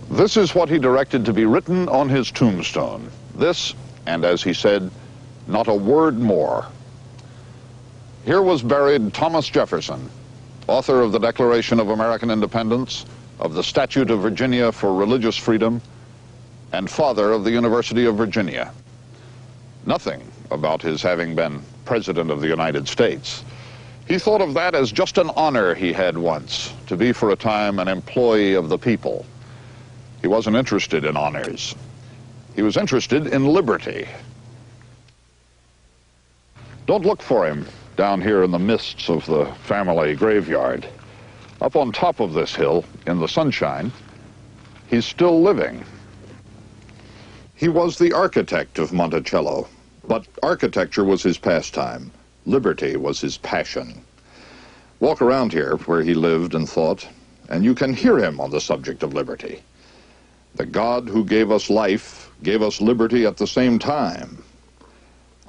This is what he directed to be written on his tombstone. This, and as he said, not a word more. Here was buried Thomas Jefferson, author of the Declaration of American Independence, of the Statute of Virginia for Religious Freedom, and father of the University of Virginia. Nothing about his having been President of the United States. He thought of that as just an honor he had once, to be for a time an employee of the people. He wasn't interested in honors. He was interested in liberty. Don't look for him down here in the mists of the family graveyard. Up on top of this hill, in the sunshine, he's still living. He was the architect of Monticello, but architecture was his pastime. Liberty was his passion. Walk around here where he lived and thought, and you can hear him on the subject of liberty. The God who gave us life gave us liberty at the same time.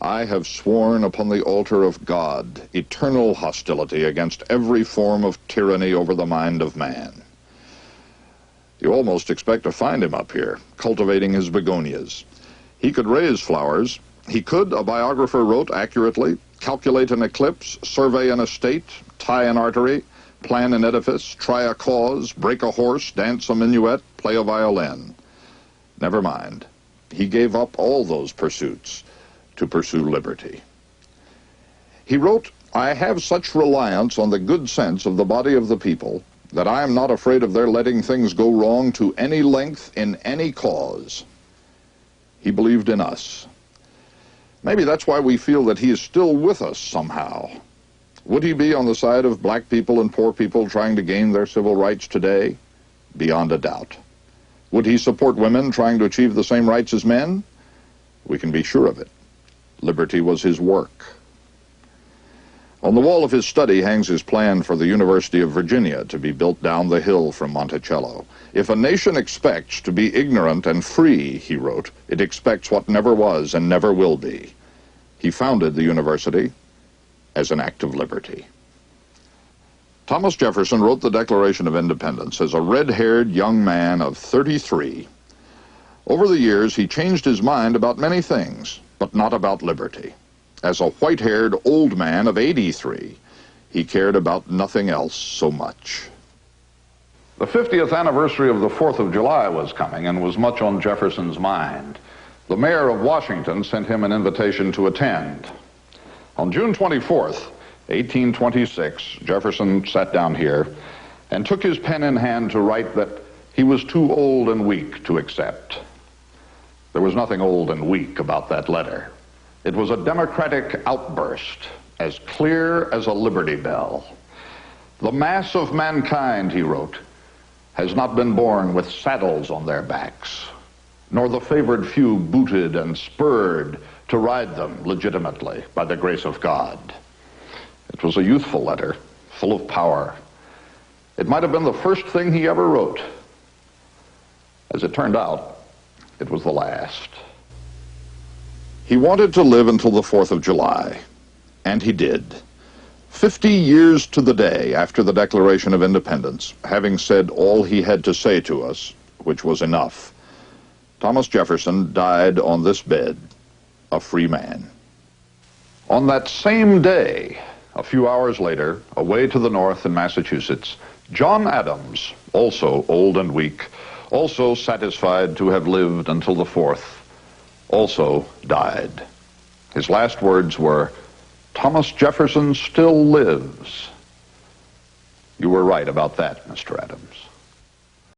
I have sworn upon the altar of God eternal hostility against every form of tyranny over the mind of man. You almost expect to find him up here, cultivating his begonias. He could raise flowers. He could, a biographer wrote accurately, calculate an eclipse, survey an estate, tie an artery, plan an edifice, try a cause, break a horse, dance a minuet, play a violin. Never mind. He gave up all those pursuits to pursue liberty. He wrote, I have such reliance on the good sense of the body of the people that I am not afraid of their letting things go wrong to any length in any cause. He believed in us. Maybe that's why we feel that he is still with us somehow. Would he be on the side of black people and poor people trying to gain their civil rights today? Beyond a doubt. Would he support women trying to achieve the same rights as men? We can be sure of it. Liberty was his work. On the wall of his study hangs his plan for the University of Virginia to be built down the hill from Monticello. If a nation expects to be ignorant and free, he wrote, it expects what never was and never will be. He founded the university as an act of liberty. Thomas Jefferson wrote the Declaration of Independence as a red-haired young man of 33. Over the years, he changed his mind about many things, but not about liberty. As a white-haired old man of 83, he cared about nothing else so much. The 50th anniversary of the 4th of July was coming and was much on Jefferson's mind. The mayor of Washington sent him an invitation to attend. On June 24th, 1826, Jefferson sat down here and took his pen in hand to write that he was too old and weak to accept. There was nothing old and weak about that letter. It was a democratic outburst, as clear as a Liberty Bell. The mass of mankind, he wrote, has not been born with saddles on their backs, nor the favored few booted and spurred to ride them legitimately by the grace of God. It was a youthful letter, full of power. It might have been the first thing he ever wrote. As it turned out, it was the last. He wanted to live until the 4th of July, and he did. 50 years to the day after the Declaration of Independence, having said all he had to say to us, which was enough, Thomas Jefferson died on this bed, a free man. On that same day, a few hours later, away to the north in Massachusetts, John Adams, also old and weak, also satisfied to have lived until the 4th, also died. His last words were, Thomas Jefferson still lives. You were right about that, Mr. Adams.